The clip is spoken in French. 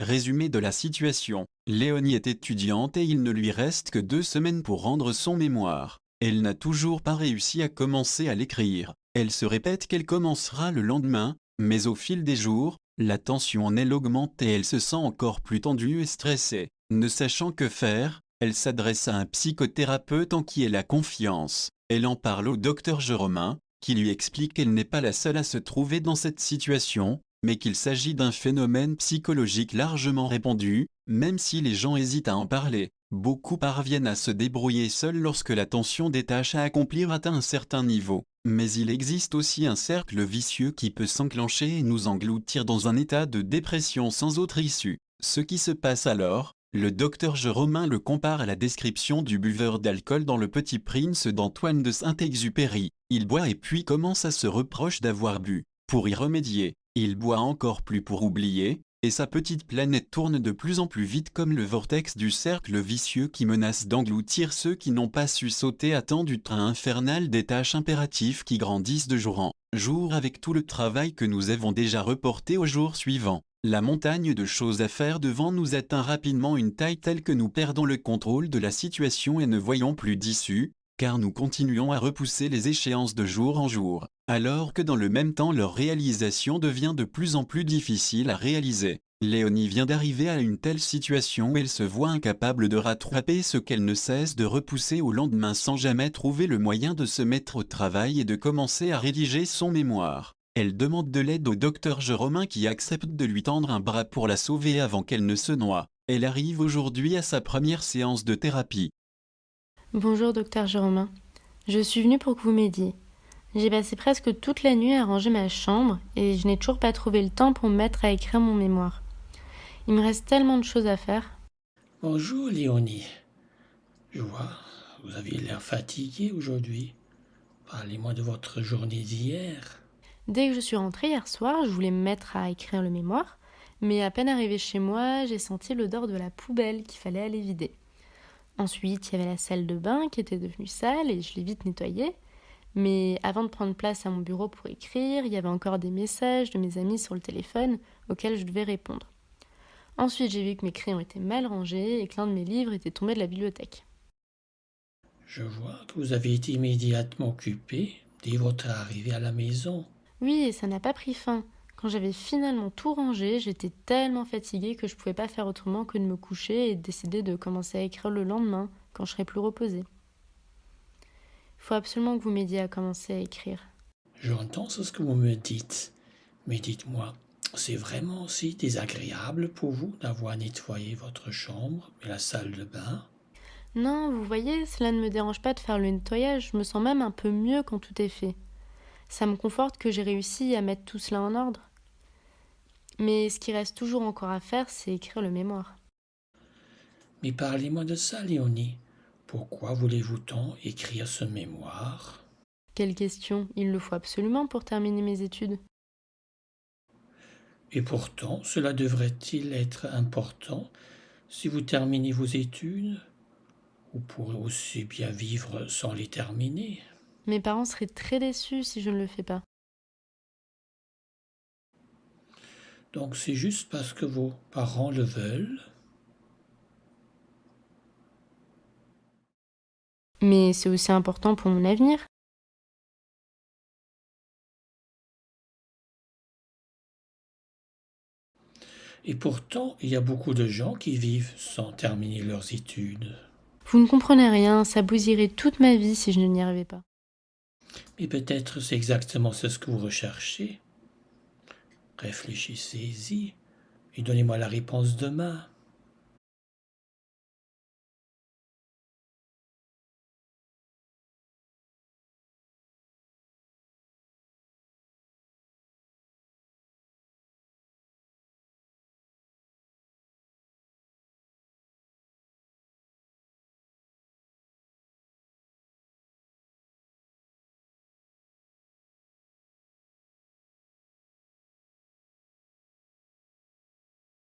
Résumé de la situation. Léonie est étudiante et il ne lui reste que 2 semaines pour rendre son mémoire. Elle n'a toujours pas réussi à commencer à l'écrire. Elle se répète qu'elle commencera le lendemain, mais au fil des jours, la tension en elle augmente et elle se sent encore plus tendue et stressée. Ne sachant que faire, elle s'adresse à un psychothérapeute en qui elle a confiance. Elle en parle au docteur Jérôme, qui lui explique qu'elle n'est pas la seule à se trouver dans cette situation, mais qu'il s'agit d'un phénomène psychologique largement répandu, même si les gens hésitent à en parler. Beaucoup parviennent à se débrouiller seuls lorsque la tension des tâches à accomplir atteint un certain niveau. Mais il existe aussi un cercle vicieux qui peut s'enclencher et nous engloutir dans un état de dépression sans autre issue. Ce qui se passe alors, le docteur Jérôme le compare à la description du buveur d'alcool dans Le Petit Prince d'Antoine de Saint-Exupéry. Il boit et puis commence à se reprocher d'avoir bu. Pour y remédier, il boit encore plus pour oublier, et sa petite planète tourne de plus en plus vite comme le vortex du cercle vicieux qui menace d'engloutir ceux qui n'ont pas su sauter à temps du train infernal des tâches impératives qui grandissent de jour en jour avec tout le travail que nous avons déjà reporté au jour suivant. La montagne de choses à faire devant nous atteint rapidement une taille telle que nous perdons le contrôle de la situation et ne voyons plus d'issue, car nous continuons à repousser les échéances de jour en jour, alors que dans le même temps leur réalisation devient de plus en plus difficile à réaliser. Léonie vient d'arriver à une telle situation où elle se voit incapable de rattraper ce qu'elle ne cesse de repousser au lendemain sans jamais trouver le moyen de se mettre au travail et de commencer à rédiger son mémoire. Elle demande de l'aide au docteur Jérôme qui accepte de lui tendre un bras pour la sauver avant qu'elle ne se noie. Elle arrive aujourd'hui à sa première séance de thérapie. Bonjour docteur Jérôme. Je suis venue pour que vous m'aidiez. J'ai passé presque toute la nuit à ranger ma chambre et je n'ai toujours pas trouvé le temps pour me mettre à écrire mon mémoire. Il me reste tellement de choses à faire. Bonjour Léonie. Je vois, vous aviez l'air fatiguée aujourd'hui. Parlez-moi de votre journée d'hier. Dès que je suis rentrée hier soir, je voulais me mettre à écrire le mémoire, mais à peine arrivée chez moi, j'ai senti l'odeur de la poubelle qu'il fallait aller vider. Ensuite, il y avait la salle de bain qui était devenue sale et je l'ai vite nettoyée. Mais avant de prendre place à mon bureau pour écrire, il y avait encore des messages de mes amis sur le téléphone auxquels je devais répondre. Ensuite, j'ai vu que mes crayons étaient mal rangés et que l'un de mes livres était tombé de la bibliothèque. Je vois que vous avez été immédiatement occupée dès votre arrivée à la maison. Oui, et ça n'a pas pris fin. Quand j'avais finalement tout rangé, j'étais tellement fatiguée que je ne pouvais pas faire autrement que de me coucher et de décider de commencer à écrire le lendemain, quand je serais plus reposée. Il faut absolument que vous m'aidiez à commencer à écrire. J'entends ce que vous me dites, mais dites-moi, c'est vraiment si désagréable pour vous d'avoir nettoyé votre chambre et la salle de bain? Non, vous voyez, cela ne me dérange pas de faire le nettoyage, je me sens même un peu mieux quand tout est fait. Ça me conforte que j'ai réussi à mettre tout cela en ordre. Mais ce qui reste toujours encore à faire, c'est écrire le mémoire. Mais parlez-moi de ça, Léonie. Pourquoi voulez-vous tant écrire ce mémoire? Quelle question, il le faut absolument pour terminer mes études. Et pourtant, cela devrait-il être important si vous terminez vos études? Vous pourrez aussi bien vivre sans les terminer. Mes parents seraient très déçus si je ne le fais pas. Donc c'est juste parce que vos parents le veulent. Mais c'est aussi important pour mon avenir. Et pourtant, il y a beaucoup de gens qui vivent sans terminer leurs études. Vous ne comprenez rien, ça bousillerait toute ma vie si je n'y arrivais pas. Mais peut-être c'est exactement ce que vous recherchez. Réfléchissez-y et donnez-moi la réponse demain.